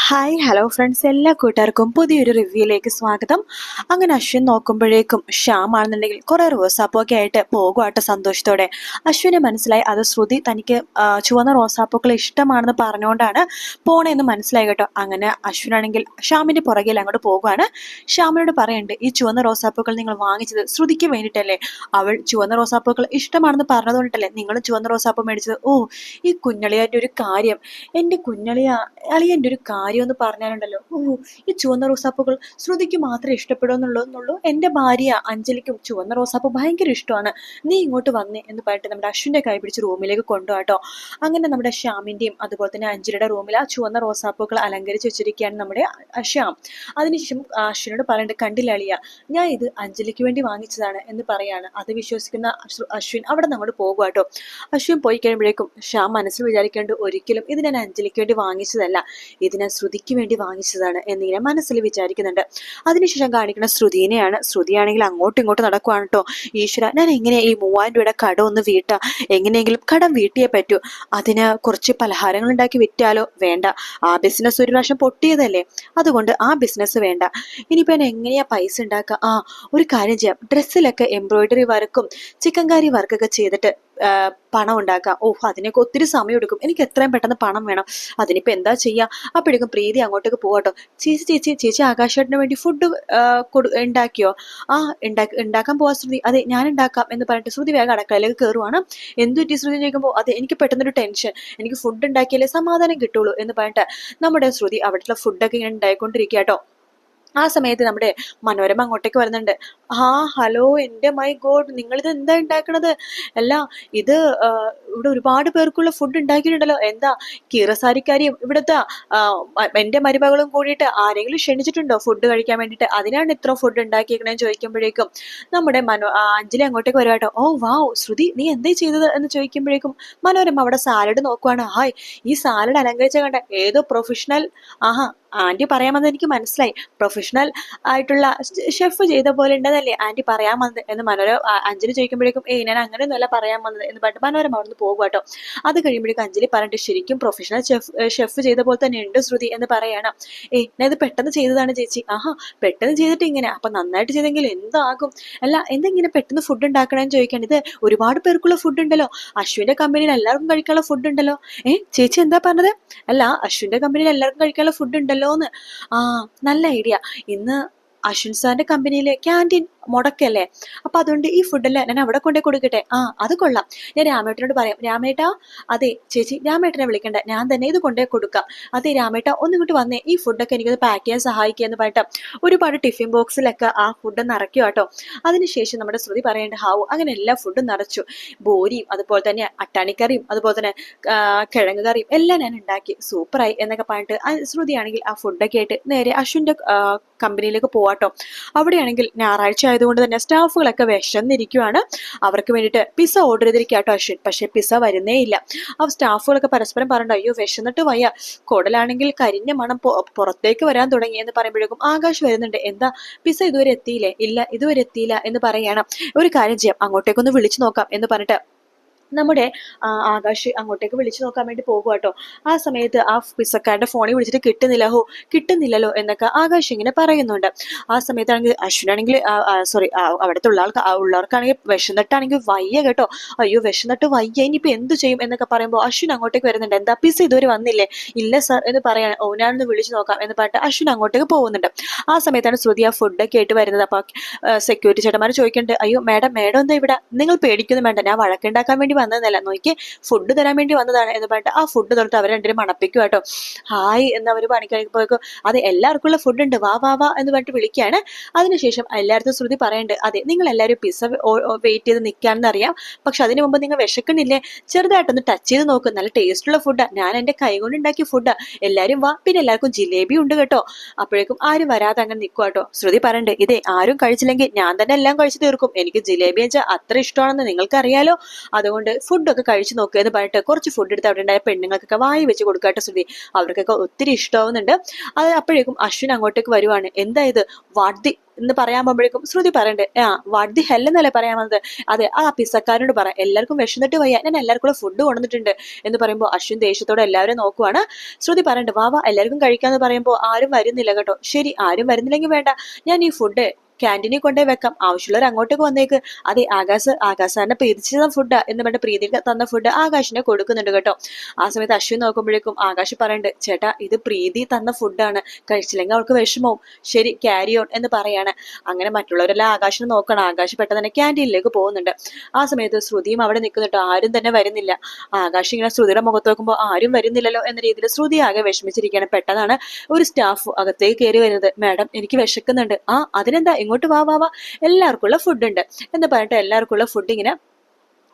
Hi hello friends, എല്ലാ കൂട്ടുകാർക്കും പുതിയൊരു റിവ്യൂയിലേക്ക് സ്വാഗതം. അങ്ങനെ അശ്വിൻ നോക്കുമ്പോഴേക്കും ശ്യാം ആണെന്നുണ്ടെങ്കിൽ കുറെ റോസാപ്പൂക്കെ ആയിട്ട് പോകുവാട്ടെ സന്തോഷത്തോടെ. അശ്വിനെ മനസ്സിലായി അത് ശ്രുതി തനിക്ക് ചുവന്ന റോസാപ്പൂക്കൾ ഇഷ്ടമാണെന്ന് പറഞ്ഞുകൊണ്ടാണ് പോണേന്ന് മനസ്സിലായി കേട്ടോ. അങ്ങനെ അശ്വിനാണെങ്കിൽ ശ്യാമിന്റെ പുറകിൽ അങ്ങോട്ട് പോകുവാണ്. ശ്യാമിനോട് പറയുന്നുണ്ട്, ഈ ചുവന്ന റോസാപ്പൂക്കൾ നിങ്ങൾ വാങ്ങിച്ചത് ശ്രുതിക്ക് വേണ്ടിയിട്ടല്ലേ? അവൾ ചുവന്ന റോസാപ്പൂക്കൾ ഇഷ്ടമാണെന്ന് പറഞ്ഞതുകൊണ്ടല്ലേ നിങ്ങൾ ചുവന്ന റോസാപ്പൂ മേടിച്ചത്? ഓ, ഈ കുഞ്ഞളിയാൻ്റെ ഒരു കാര്യം, എൻ്റെ അളിയൻ്റെ ഒരു കാര്യം എന്ന് പറഞ്ഞാലുണ്ടല്ലോ. ഓ, ഈ ചുവന്ന റോസാപ്പൂകൾ ശ്രുതിക്ക് മാത്രമേ ഇഷ്ടപ്പെടുന്നുള്ളൂ. എൻ്റെ ഭാര്യ അഞ്ജലിക്കും ചുവന്ന റോസാപ്പൂ ഭയങ്കര ഇഷ്ടമാണ്. നീ ഇങ്ങോട്ട് വന്നേ എന്ന് പറഞ്ഞിട്ട് നമ്മുടെ അശ്വിൻ്റെ കൈ പിടിച്ച് റൂമിലേക്ക് കൊണ്ടുപോട്ടോ. അങ്ങനെ നമ്മുടെ ശ്യാമിൻ്റെയും അതുപോലെ തന്നെ അഞ്ജലിയുടെ റൂമിൽ ആ ചുവന്ന റോസാപ്പൂക്കൾ അലങ്കരിച്ച് വെച്ചിരിക്കുകയാണ് നമ്മുടെ ശ്യാം. അതിനുശേഷം അശ്വിനോട് പറയേണ്ടത്, കണ്ടില്ല അളിയ, ഞാൻ ഇത് അഞ്ജലിക്ക് വേണ്ടി വാങ്ങിച്ചതാണ് എന്ന് പറയാണ്. അത് വിശ്വസിക്കുന്ന അശ്വിൻ അവിടെ നിന്ന് അങ്ങോട്ട് പോകുക കേട്ടോ. അശ്വിൻ പോയി കഴിയുമ്പോഴേക്കും ശ്യാം മനസ്സിൽ വിചാരിക്കേണ്ടത്, ഒരിക്കലും ഇത് ഞാൻ അഞ്ജലിക്ക് വേണ്ടി വാങ്ങിച്ചതല്ല, ഇത് ഞാൻ ശ്രുതിക്ക് വേണ്ടി വാങ്ങിച്ചതാണ് എന്നിങ്ങനെ മനസ്സിൽ വിചാരിക്കുന്നുണ്ട്. അതിനുശേഷം കാണിക്കുന്ന ശ്രുതിനെയാണ്. ശ്രുതിയാണെങ്കിൽ അങ്ങോട്ടും ഇങ്ങോട്ടും നടക്കുവാണ് കേട്ടോ. ഈശ്വര, ഞാൻ എങ്ങനെ ഈ 3000 രൂപയുടെ കടം ഒന്ന് വീട്ടാ? എങ്ങനെയെങ്കിലും കടം വീട്ടിയേ പറ്റൂ. അതിന് കുറച്ച് പലഹാരങ്ങൾ ഉണ്ടാക്കി വിറ്റാലോ? വേണ്ട, ആ ബിസിനസ് ഒരു പ്രാവശ്യം പൊട്ടിയതല്ലേ, അതുകൊണ്ട് ആ ബിസിനസ് വേണ്ട. ഇനിയിപ്പോൾ ഞാൻ എങ്ങനെയാ പൈസ ഉണ്ടാക്കുക? ഒരു കാര്യം ചെയ്യാം, ഡ്രസ്സിലൊക്കെ എംബ്രോയിഡറി വർക്കും ചിക്കൻ കറി വർക്കൊക്കെ ചെയ്തിട്ട് പണം ഉണ്ടാക്കാം. അതിനൊക്കെ ഒത്തിരി സമയം എടുക്കും, എനിക്ക് എത്രയും പെട്ടെന്ന് പണം വേണം. അതിനിപ്പോൾ എന്താ ചെയ്യുക? അപ്പോഴേക്കും പ്രീതി അങ്ങോട്ടേക്ക് പോകട്ടോ. ചേച്ചി ആകാശേട്ടന് വേണ്ടി ഫുഡ് ഉണ്ടാക്കിയോ? ഉണ്ടാക്കാൻ പോവാ ശ്രുതി. അതെ, ഞാൻ ഉണ്ടാക്കാം എന്ന് പറഞ്ഞിട്ട് ശ്രുതി വേഗം അടുക്കളയിലേക്ക് കയറുവാണ്. എന്തു പറ്റി ശ്രുതി ചോദിക്കുമ്പോൾ, അതെ, എനിക്ക് പെട്ടെന്നൊരു ടെൻഷൻ, എനിക്ക് ഫുഡ് ഉണ്ടാക്കിയാലേ സമാധാനം കിട്ടുള്ളൂ എന്ന് പറഞ്ഞിട്ട് നമ്മുടെ ശ്രുതി അവിടുത്തെ ഫുഡൊക്കെ ഇങ്ങനെ ഉണ്ടായിക്കൊണ്ടിരിക്കുക കേട്ടോ. ആ സമയത്ത് നമ്മുടെ മനോരമ അങ്ങോട്ടേക്ക് വരുന്നുണ്ട്. ഹലോ, എൻ്റെ മൈ ഗോഡ്, നിങ്ങളിത് എന്താ ഉണ്ടാക്കണത്? അല്ല, ഇത് ഇവിടെ ഒരുപാട് പേർക്കുള്ള ഫുഡ് ഉണ്ടാക്കിയിട്ടുണ്ടല്ലോ. എന്താ കീറസാരിക്കാരിയും ഇവിടുത്തെ എൻ്റെ മരുമകളും കൂടിയിട്ട് ആരെങ്കിലും ക്ഷണിച്ചിട്ടുണ്ടോ ഫുഡ് കഴിക്കാൻ വേണ്ടിയിട്ട്? അതിനാണ് ഇത്ര ഫുഡ് ഉണ്ടാക്കിയേക്കണേന്ന് ചോദിക്കുമ്പോഴേക്കും നമ്മുടെ അഞ്ജലി അങ്ങോട്ടേക്ക് വരുവാട്ടോ. ഓ വാവ് ശ്രുതി, നീ എന്തേ ചെയ്തത് എന്ന് ചോദിക്കുമ്പോഴേക്കും മനോരമ അവിടെ സാലഡ് നോക്കുവാണ്. ഹായ്, ഈ സാലഡ് അലങ്കരിച്ച കണ്ട ഏതോ പ്രൊഫഷണൽ, ആന്റി പറയാമെന്ന് എനിക്ക് മനസ്സിലായി, പ്രൊഫഷണൽ ആയിട്ടുള്ള ഷെഫ് ചെയ്ത പോലെ ഉണ്ടെന്നല്ലേ ആന്റി പറയാൻ വന്നത് എന്ന് അഞ്ജലി ചോദിക്കുമ്പോഴേക്കും, ഞാൻ അങ്ങനെയൊന്നുമല്ല പറയാൻ വന്നത് എന്ന് പറഞ്ഞിട്ട് മനോരമ അവിടെ നിന്ന് പോകും കേട്ടോ. അത് കഴിയുമ്പോഴേക്കും അഞ്ജലി പറഞ്ഞിട്ട്, ശരിക്കും പ്രൊഫഷണൽ ഷെഫ് ചെയ്ത പോലെ തന്നെ ഉണ്ട് ശ്രുതി എന്ന് പറയണം. ഞാൻ ഇത് പെട്ടെന്ന് ചെയ്തതാണ് ചേച്ചി. പെട്ടെന്ന് ചെയ്തിട്ട് ഇങ്ങനെ, അപ്പൊ നന്നായിട്ട് ചെയ്തെങ്കിൽ എന്താകും? അല്ല, എന്തെങ്കിലും പെട്ടെന്ന് ഫുഡ് ഉണ്ടാക്കണമെന്ന് ചോദിക്കണം. ഇത് ഒരുപാട് പേർക്കുള്ള ഫുഡ് ഉണ്ടല്ലോ, അശ്വിന്റെ കമ്പനിയിൽ എല്ലാവർക്കും കഴിക്കാനുള്ള ഫുഡ് ഉണ്ടല്ലോ. ചേച്ചി എന്താ പറഞ്ഞത്? അല്ല, അശ്വിന്റെ കമ്പനിയിൽ എല്ലാവർക്കും കഴിക്കാനുള്ള ഫുഡ് ഉണ്ടല്ലോന്ന്. നല്ല ഐഡിയ. ഇന്ന് അശ്വിൻ സാറിന്റെ കമ്പനിയിലെ ക്യാൻറ്റീൻ മുടക്കല്ലേ, അപ്പൊ അതുകൊണ്ട് ഈ ഫുഡെല്ലാം ഞാൻ അവിടെ കൊണ്ടേ കൊടുക്കട്ടെ. അത് കൊള്ളാം, ഞാൻ രാമേട്ടനോട് പറയാം. രാമേട്ടാ, അതെ ചേച്ചി, രാമേട്ടനെ വിളിക്കണ്ട, ഞാൻ തന്നെ ഇത് കൊണ്ടേ കൊടുക്കാം. അതെ രാമേട്ട, ഒന്നിങ്ങോട്ട് വന്നേ, ഈ ഫുഡൊക്കെ എനിക്കത് പാക്ക് ചെയ്യാൻ സഹായിക്കുക എന്ന് പറഞ്ഞിട്ട് ഒരുപാട് ടിഫിൻ ബോക്സിലൊക്കെ ആ ഫുഡ് നിറയ്ക്കുക കേട്ടോ. അതിനുശേഷം നമ്മുടെ ശ്രുതി പറയേണ്ട, അങ്ങനെ എല്ലാ ഫുഡും നിറച്ചു. ബോരിയും അതുപോലെ തന്നെ അട്ടാണിക്കറിയും അതുപോലെ തന്നെ കിഴങ്ങ് കറിയും എല്ലാം ഞാൻ ഉണ്ടാക്കി, സൂപ്പറായി എന്നൊക്കെ പറഞ്ഞിട്ട് ശ്രുതിയാണെങ്കിൽ ആ ഫുഡൊക്കെ ആയിട്ട് നേരെ അശ്വിന്റെ കമ്പനിയിലേക്ക് പോവാട്ടോ. അവിടെയാണെങ്കിൽ ഞായറാഴ്ച ആയതുകൊണ്ട് തന്നെ സ്റ്റാഫുകളൊക്കെ വിശന്നിരിക്കുവാണ്. അവർക്ക് വേണ്ടിയിട്ട് പിസ്സ ഓർഡർ ചെയ്തിരിക്കാട്ടോ അശ്വിൻ. പക്ഷെ പിസ്സ വരുന്നേ ഇല്ല. ആ സ്റ്റാഫുകളൊക്കെ പരസ്പരം പറഞ്ഞു, അയ്യോ വിശന്നിട്ട് വയ്യ, കുടലാണെങ്കിൽ കരിഞ്ഞ മണം പുറത്തേക്ക് വരാൻ തുടങ്ങി എന്ന് പറയുമ്പോഴേക്കും ആകാശ് വരുന്നുണ്ട്. എന്താ പിസ്സ ഇതുവരെ എത്തിയില്ലേ? ഇല്ല, ഇതുവരെ എത്തിയില്ല എന്ന് പറയണം. ഒരു കാര്യം ചെയ്യാം, അങ്ങോട്ടേക്കൊന്ന് വിളിച്ചു നോക്കാം എന്ന് പറഞ്ഞിട്ട് നമ്മുടെ ആകാശ് അങ്ങോട്ടേക്ക് വിളിച്ചു നോക്കാൻ വേണ്ടി പോകുക കേട്ടോ. ആ സമയത്ത് ആ പിസക്കാരന്റെ ഫോണിൽ വിളിച്ചിട്ട് കിട്ടുന്നില്ലല്ലോ എന്നൊക്കെ ആകാശ് ഇങ്ങനെ പറയുന്നുണ്ട്. ആ സമയത്താണെങ്കിൽ അശ്വിനാണെങ്കിൽ അവിടുത്തെ ഉള്ളവർക്കാണെങ്കിൽ വിശന്നിട്ടാണെങ്കിൽ വയ്യ കേട്ടോ. അയ്യോ വിശന്നിട്ട് വയ്യ, ഇനിയിപ്പോ എന്ത് ചെയ്യും എന്നൊക്കെ പറയുമ്പോൾ അശ്വിൻ അങ്ങോട്ടേക്ക് വരുന്നുണ്ട്. എന്താ പിസ ഇതുവരെ വന്നില്ലേ? ഇല്ല സാർ എന്ന് പറയാണ്. ഞാനൊന്ന് വിളിച്ചു നോക്കാം എന്ന് പറഞ്ഞിട്ട് അശ്വിൻ അങ്ങോട്ടേക്ക് പോകുന്നുണ്ട്. ആ സമയത്താണ് ശ്രുതി ആ ഫുഡൊക്കെ ആയിട്ട് വരുന്നത്. അപ്പൊ സെക്യൂരിറ്റി ചേട്ടന്മാർ ചോദിക്കുന്നുണ്ട്, അയ്യോ മേഡം എന്താ ഇവിടെ? നിങ്ങൾ പേടിക്കുന്നു വേണ്ട, ഞാൻ വഴക്കുണ്ടാക്കാൻ വേണ്ടി വന്നതല്ല, നോക്കി ഫുഡ് തരാൻ വേണ്ടി വന്നതാണ് എന്ന് പറഞ്ഞിട്ട് ആ ഫുഡ് തൊട്ട് അവർ രണ്ടുപേരും മണപ്പിക്കും കേട്ടോ. ഹായ് എന്ന് അവർ പണിക്കഴിക്കുമ്പോഴേക്കും, അതെ എല്ലാവർക്കും ഉള്ള ഫുഡ് ഉണ്ട്, വാ വാ വാ എന്ന് പറഞ്ഞിട്ട് വിളിക്കുകയാണ്. അതിനുശേഷം എല്ലായിടത്തും ശ്രുതി പറയുന്നുണ്ട്, അതെ നിങ്ങൾ എല്ലാവരും പിസ്സ വെയിറ്റ് ചെയ്ത് നിൽക്കാണെന്ന് അറിയാം, പക്ഷെ അതിന് മുമ്പ് നിങ്ങൾ വിശക്കുന്നില്ലേ? ചെറുതായിട്ടൊന്ന് ടച്ച് ചെയ്ത് നോക്ക്, നല്ല ടേസ്റ്റുള്ള ഫുഡാ, ഞാൻ എൻ്റെ കൈ കൊണ്ട് ഉണ്ടാക്കിയ ഫുഡാ, എല്ലാവരും വാ. പിന്നെ എല്ലാവർക്കും ജിലേബി ഉണ്ട് കേട്ടോ. അപ്പോഴേക്കും ആരും വരാതെ അങ്ങനെ നിൽക്കുക കേട്ടോ. ശ്രുതി പറയുന്നുണ്ട്, ഇതേ ആരും കഴിച്ചില്ലെങ്കിൽ ഞാൻ തന്നെ എല്ലാം കഴിച്ചു തീർക്കും, എനിക്ക് ജിലേബി വെച്ചാൽ അത്ര ഇഷ്ടമാണെന്ന് നിങ്ങൾക്ക് അറിയാലോ, അതുകൊണ്ട് അതുകൊണ്ട് ഫുഡൊക്കെ കഴിച്ചു നോക്കുക എന്ന് പറഞ്ഞിട്ട് കുറച്ച് ഫുഡ് എടുത്ത് അവിടെ ഉണ്ടായ പെണ്ണുങ്ങൾക്കൊക്കെ വായി വെച്ച് കൊടുക്കാട്ടോ ശ്രുതി. അവർക്കൊക്കെ ഒത്തിരി ഇഷ്ടമാവുന്നുണ്ട്. അത് അപ്പോഴേക്കും അശ്വിൻ അങ്ങോട്ടേക്ക് വരുവാണ്. എന്താ ഇത് വാട്ട് എന്ന് പറയാൻ പോകുമ്പോഴേക്കും ശ്രുതി പറയണ്ടേ, വാട്ട് ദി ഹെൽ എന്നല്ലേ പറയാൻ വന്നത്. അതെ, ആ പിസക്കാരനോട് പറ, എല്ലാവർക്കും വിശന്നിട്ട് വയ്യ, ഞാൻ എല്ലാവർക്കും ഫുഡ് കൊണ്ടുവന്നിട്ടുണ്ട് എന്ന് പറയുമ്പോൾ അശ്വിൻ ദേഷ്യത്തോടെ എല്ലാവരും നോക്കുവാണ്. ശ്രുതി പറയണ്ട്, വാ വാ എല്ലാവർക്കും കഴിക്കാന്ന് പറയുമ്പോൾ ആരും വരുന്നില്ല കേട്ടോ. ശരി, ആരും വരുന്നില്ലെങ്കിൽ വേണ്ട, ഞാൻ ഈ ഫുഡ് ക്യാൻറ്റീനിൽ കൊണ്ടേ വെക്കാം, ആവശ്യമുള്ളവർ അങ്ങോട്ടേക്ക് വന്നേക്ക്. അതെ, ആകാശാറിനെ പ്രീതിച്ച് തന്ന ഫുഡാ എന്ന് പറഞ്ഞ പ്രീതി തന്ന ഫുഡ് ആകാശിനെ കൊടുക്കുന്നുണ്ട് കേട്ടോ. ആ സമയത്ത് അശ്വിൻ നോക്കുമ്പോഴേക്കും ആകാശ് പറയണ്ട്, ചേട്ടാ ഇത് പ്രീതി തന്ന ഫുഡാണ്, കഴിച്ചില്ലെങ്കിൽ അവൾക്ക് വിഷമവും, ശരി ക്യാരി ഓൺ എന്ന് പറയാണ്. അങ്ങനെ മറ്റുള്ളവരെല്ലാം ആകാശിനെ നോക്കണം. ആകാശ് പെട്ടെന്ന് തന്നെ ക്യാൻറ്റീനിലേക്ക് പോകുന്നുണ്ട്. ആ സമയത്ത് ശ്രുതിയും അവിടെ നിൽക്കുന്നുണ്ട്, ആരും തന്നെ വരുന്നില്ല. ആകാശ് ഇങ്ങനെ ശ്രുതിയുടെ മുഖത്ത് നോക്കുമ്പോൾ ആരും വരുന്നില്ലല്ലോ എന്ന രീതിയിൽ ശ്രുതി ആകെ വിഷമിച്ചിരിക്കുകയാണ്. പെട്ടെന്നാണ് ഒരു സ്റ്റാഫ് അകത്തേക്ക് കയറി വരുന്നത്. മാഡം എനിക്ക് വിശക്കുന്നുണ്ട്. അതിനെന്താ, ഇങ്ങോട്ട് വാ വാ വാ, എല്ലാവർക്കുള്ള ഫുഡ് ഉണ്ട് എന്ന് പറഞ്ഞിട്ട് എല്ലാവർക്കുള്ള ഫുഡ് ഇങ്ങനെ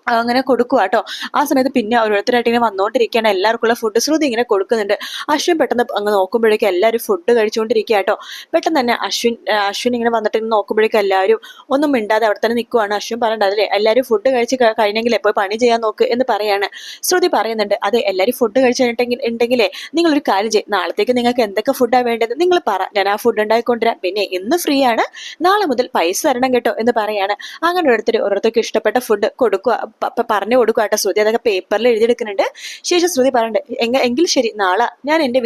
അങ്ങനെ കൊടുക്കുക കേട്ടോ. ആ സമയത്ത് പിന്നെ ഓരോരുത്തരായിട്ട് ഇങ്ങനെ വന്നുകൊണ്ടിരിക്കുകയാണ്. എല്ലാവർക്കുള്ള ഫുഡ് ശ്രുതി ഇങ്ങനെ കൊടുക്കുന്നുണ്ട്. അശ്വിൻ പെട്ടെന്ന് അങ്ങ് നോക്കുമ്പോഴേക്കും എല്ലാവരും ഫുഡ് കഴിച്ചുകൊണ്ടിരിക്കുക കേട്ടോ. പെട്ടെന്ന് തന്നെ അശ്വിൻ ഇങ്ങനെ വന്നിട്ട് നോക്കുമ്പോഴേക്കും എല്ലാവരും ഒന്നും മിണ്ടാതെ അവിടെ തന്നെ നിൽക്കുവാണ്. അശ്വിൻ പറയണ്ട, അതിലെ എല്ലാവരും ഫുഡ് കഴിച്ച് കഴിഞ്ഞെങ്കിൽ പോയി പണി ചെയ്യാൻ നോക്ക് എന്ന് പറയാണ്. ശ്രുതി പറയുന്നുണ്ട്, അതെ എല്ലാവരും ഫുഡ് കഴിച്ച് ഉണ്ടെങ്കിലേ നിങ്ങളൊരു കാര്യം ചെയ്യും, നാളത്തേക്ക് നിങ്ങൾക്ക് എന്തൊക്കെ ഫുഡാണ് വേണ്ടത് നിങ്ങൾ പറ, ഞാൻ ആ ഫുഡ് ഉണ്ടായിക്കൊണ്ടുവരാം, പിന്നെ ഇന്ന് ഫ്രീ ആണ്, നാളെ മുതൽ പൈസ തരണം കേട്ടോ എന്ന് പറയാണ്. അങ്ങനെ ഓരോരുത്തർക്ക് ഇഷ്ടപ്പെട്ട ഫുഡ് കൊടുക്കുക, പറഞ്ഞു കൊടുക്കുക കേട്ടോ. ശ്രുതി അതൊക്കെ പേപ്പറിൽ എഴുതിയെടുക്കുന്നുണ്ട്. ശേഷം ശ്രുതി പറയണ്ട്, എങ്കിൽ ശരി, നാളെ ഞാൻ എൻ്റെ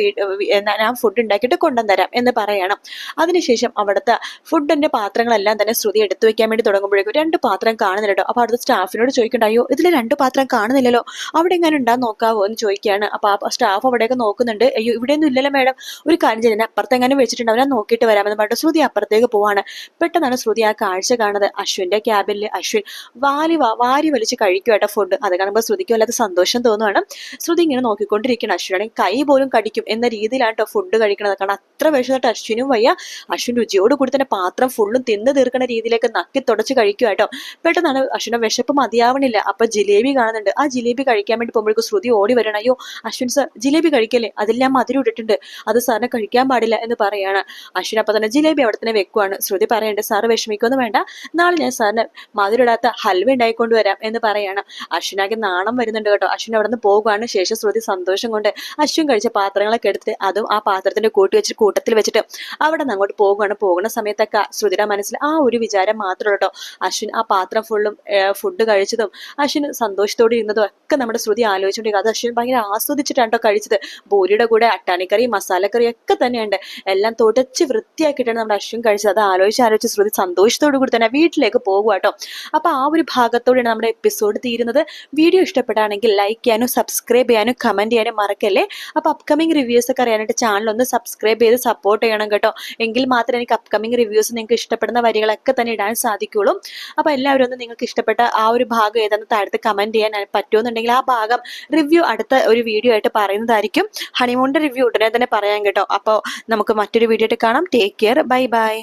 ഞാൻ ഫുഡ് ഉണ്ടാക്കിയിട്ട് കൊണ്ടുവന്നരാം എന്ന് പറയണം. അതിനുശേഷം അവിടുത്തെ ഫുഡിന്റെ പാത്രങ്ങളെല്ലാം തന്നെ ശ്രുതി എടുത്തു വെക്കാൻ വേണ്ടി തുടങ്ങുമ്പോഴേക്കും 2 പാത്രം കാണുന്നില്ല കേട്ടോ. അപ്പൊ അവിടുത്തെ സ്റ്റാഫിനോട് ചോദിക്കണ്ട, അയ്യോ ഇതിൽ 2 പാത്രം കാണുന്നില്ലല്ലോ, അവിടെ എങ്ങനെ ഉണ്ടാന്ന് നോക്കാവോ എന്ന് ചോദിക്കുകയാണ്. അപ്പൊ ആ സ്റ്റാഫ് അവിടെയൊക്കെ നോക്കുന്നുണ്ട്. അയ്യോ ഇവിടെയൊന്നും ഇല്ലല്ലോ മാഡം, ഒരു കാര്യം ചെയ്യുന്നത് അപ്പുറത്തെങ്ങനെ വെച്ചിട്ടുണ്ടാവും, ഞാൻ നോക്കിയിട്ട് വരാമെന്ന് പറഞ്ഞിട്ട് ശ്രുതി അപ്പുറത്തേക്ക് പോവാണ്. പെട്ടെന്നാണ് ശ്രുതി ആ കാഴ്ച കാണുന്നത്. അശ്വിന്റെ ക്യാബിനിൽ അശ്വിൻ വാരി വലിച്ച് കഴിക്കും കേട്ടോ ഫുഡ്. അത് കാണുമ്പോൾ ശ്രുതിക്കും അല്ലാതെ സന്തോഷം തോന്നുവാണ്. ശ്രുതി ഇങ്ങനെ നോക്കിക്കൊണ്ടിരിക്കണം. അശ്വിനാണെങ്കിൽ കൈ പോലും കടിക്കും എന്ന രീതിയിലാണ് കേട്ടോ ഫുഡ് കഴിക്കണത്. കാരണം അത്ര വിഷമായിട്ട് അശ്വിനും വയ്യ. അശ്വിൻ രുചിയോട് കൂടി തന്നെ പാത്രം ഫുള്ളും തിന്ന് തീർക്കുന്ന രീതിയിലേക്ക് നക്കി തുടച്ച് കഴിക്കുക കേട്ടോ. പെട്ടെന്നാണ് അശ്വിന്റെ വിശപ്പ് മതിയാവണില്ല. അപ്പൊ ജിലേബി കാണുന്നുണ്ട്. ആ ജിലേബി കഴിക്കാൻ വേണ്ടി പോകുമ്പോഴേക്കും ശ്രുതി ഓടി വരണം. അയ്യോ അശ്വിൻ സാർ ജിലേബി കഴിക്കല്ലേ, അതിൽ ഞാൻ മധുരം ഇട്ടിട്ടുണ്ട്, അത് സാറിനെ കഴിക്കാൻ പാടില്ല എന്ന് പറയാണ്. അശ്വിൻ അപ്പൊ തന്നെ ജിലേബി അവിടെ തന്നെ വെക്കുവാണ്. ശ്രുതി പറയണ്ട്, സാറ് വിഷമിക്കൊന്നും വേണ്ട, നാളെ ഞാൻ സാറിന് മധുരം ഇടാത്ത ഹൽവ ഉണ്ടായിക്കൊണ്ട് വരാം എന്ന് പറയാണ്. അശ്വിനാകെ നാണം വരുന്നുണ്ട് കേട്ടോ. അശ്വിൻ അവിടെ നിന്ന് പോകുവാണ്. ശേഷം ശ്രുതി സന്തോഷം കൊണ്ട് അശ്വിൻ കഴിച്ച പാത്രങ്ങളൊക്കെ എടുത്തിട്ട് അതും ആ പാത്രത്തിന്റെ കൂട്ടത്തിൽ വെച്ചിട്ട് അവിടെ നിന്ന് അങ്ങോട്ട് പോകുവാണ്. പോകുന്ന സമയത്തൊക്കെ ശ്രുതിയുടെ മനസ്സിൽ ആ ഒരു വിചാരം മാത്രമേ കേട്ടോ. അശ്വിൻ ആ പാത്രം ഫുള്ളും ഫുഡ് കഴിച്ചതും അശ്വിൻ സന്തോഷത്തോടെ ഇരുന്നതും ഒക്കെ നമ്മുടെ ശ്രുതി ആലോചിച്ചുകൊണ്ടിരിക്കുക. അത് അശ്വിൻ ഭയങ്കര ആസ്വദിച്ചിട്ടാണ് കേട്ടോ കഴിച്ചത്. ബൂരിയുടെ കൂടെ അട്ടാണിക്കറി മസാലക്കറി ഒക്കെ തന്നെയുണ്ട്. എല്ലാം തുടച്ച് വൃത്തിയാക്കിയിട്ടാണ് നമ്മുടെ അശ്വിൻ കഴിച്ചത്. അത് ആലോചിച്ച് ശ്രുതി സന്തോഷത്തോടു കൂടി തന്നെ വീട്ടിലേക്ക് പോകുക കേട്ടോ. അപ്പൊ ആ ഒരു ഭാഗത്തോടെയാണ് നമ്മുടെ എപ്പിസോഡ് തീരുന്നത്. വീഡിയോ ഇഷ്ടപ്പെട്ടാണെങ്കിൽ ലൈക്ക് ചെയ്യാനും സബ്സ്ക്രൈബ് ചെയ്യാനും കമന്റ് ചെയ്യാനും മറക്കല്ലേ. അപ്പൊ അപ്കമിങ് റിവ്യൂസ് ഒക്കെ അറിയാനായിട്ട് ചാനൽ ഒന്ന് സബ്സ്ക്രൈബ് ചെയ്ത് സപ്പോർട്ട് ചെയ്യണം കേട്ടോ. എങ്കിൽ മാത്രമേ എനിക്ക് അപ്കമിങ് റിവ്യൂസ് നിങ്ങൾക്ക് ഇഷ്ടപ്പെടുന്ന വരികളൊക്കെ തന്നെ ഇടാൻ സാധിക്കുള്ളൂ. അപ്പൊ എല്ലാവരും ഒന്ന് നിങ്ങൾക്ക് ഇഷ്ടപ്പെട്ട ആ ഒരു ഭാഗം ഏതാണെന്ന് താഴത്ത് കമന്റ് ചെയ്യാൻ പറ്റുമെന്നുണ്ടെങ്കിൽ ആ ഭാഗം റിവ്യൂ അടുത്ത ഒരു വീഡിയോ ആയിട്ട് പറയുന്നതായിരിക്കും. ഹണിമൂണിന്റെ റിവ്യൂ ഉടനെ തന്നെ പറയാം കേട്ടോ. അപ്പോൾ നമുക്ക് മറ്റൊരു വീഡിയോ ആയിട്ട് കാണാം. Take care, bye bye.